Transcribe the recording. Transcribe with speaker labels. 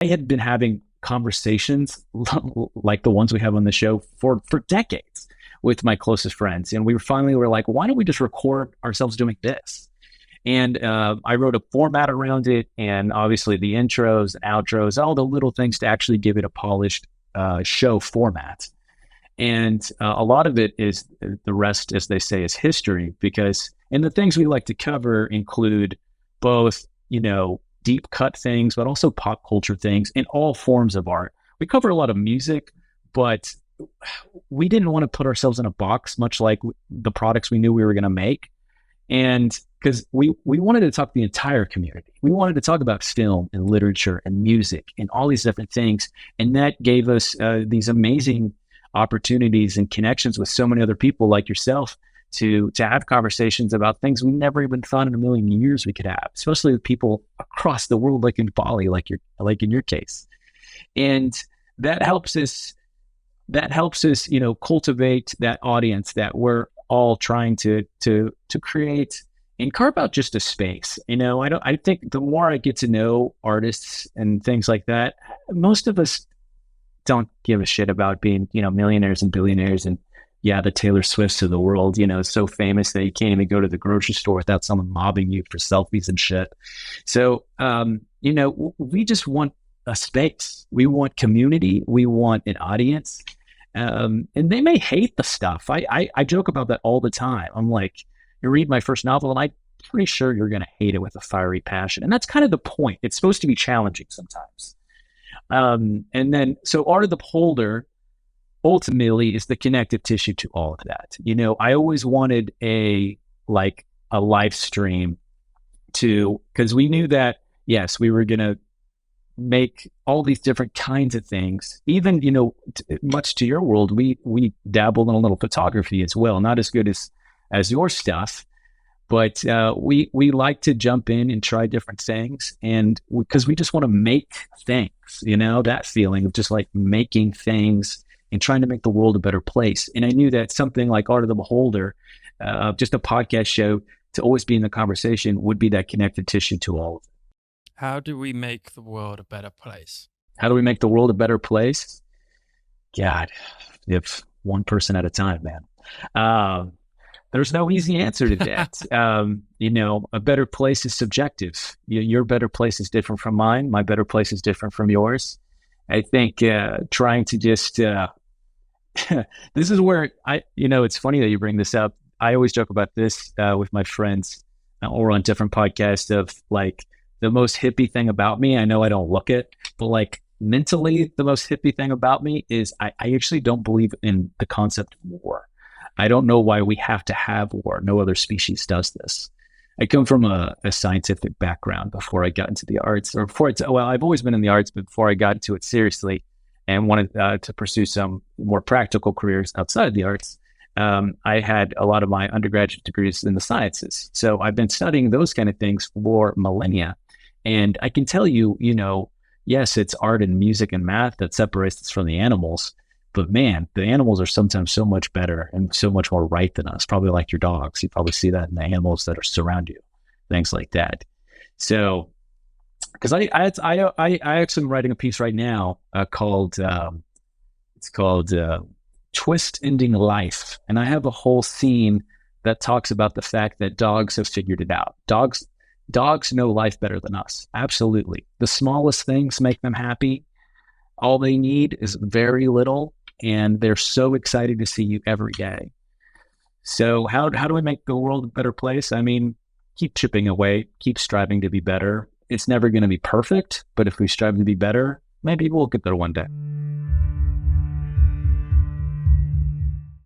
Speaker 1: I had been having conversations like the ones we have on the show for decades with my closest friends. And we were like, why don't we just record ourselves doing this? And I wrote a format around it, and obviously the intros and outros, all the little things to actually give it a polished show format. And a lot of it is the rest, as they say, is history, because, and the things we like to cover include both, deep cut things, but also pop culture things in all forms of art. We cover a lot of music, but we didn't want to put ourselves in a box, much like the products we knew we were going to make. And because we wanted to talk to the entire community. We wanted to talk about film and literature and music and all these different things. And that gave us these amazing opportunities and connections with so many other people like yourself to have conversations about things we never even thought in a million years we could have, especially with people across the world, like in Bali, like in your case. And that helps us, cultivate that audience that we're all trying to create and carve out just a space. I think the more I get to know artists and things like that, most of us don't give a shit about being, millionaires and billionaires and the Taylor Swifts of the world, so famous that you can't even go to the grocery store without someone mobbing you for selfies and shit. So, we just want a space. We want community. We want an audience. And they may hate the stuff. I joke about that all the time. I'm like, you read my first novel and I'm pretty sure you're going to hate it with a fiery passion. And that's kind of the point. It's supposed to be challenging sometimes. And then, so Art of the Beholder ultimately is the connective tissue to all of that. I always wanted a live stream because we knew that, yes, we were going to make all these different kinds of things. Even, much to your world, we dabbled in a little photography as well. Not as good as your stuff, but we like to jump in and try different things. And because we just want to make things, that feeling of just like making things and trying to make the world a better place. And I knew that something like Art of the Beholder, just a podcast show, to always be in the conversation would be that connective tissue to all of it.
Speaker 2: How do we make the world a better place?
Speaker 1: How do we make the world a better place? God, if one person at a time, man. There's no easy answer to that. A better place is subjective. Your better place is different from mine. My better place is different from yours. I think trying to just, this is where it's funny that you bring this up. I always joke about this with my friends or on different podcasts of like, the most hippie thing about me, I know I don't look it, but like mentally, the most hippie thing about me is I actually don't believe in the concept of war. I don't know why we have to have war. No other species does this. I come from a scientific background before I got into the arts, I've always been in the arts, but before I got into it seriously and wanted to pursue some more practical careers outside of the arts, I had a lot of my undergraduate degrees in the sciences. So I've been studying those kind of things for millennia. And I can tell you, yes, it's art and music and math that separates us from the animals. But man, the animals are sometimes so much better and so much more right than us, probably like your dogs. You probably see that in the animals that are surround you, things like that. So, because I actually am writing a piece right now called Twist Ending Life. And I have a whole scene that talks about the fact that dogs have figured it out. Dogs know life better than us. Absolutely. The smallest things make them happy. All they need is very little, and they're so excited to see you every day. So how do we make the world a better place? I mean, keep chipping away, keep striving to be better. It's never going to be perfect, but if we strive to be better, maybe we'll get there one day.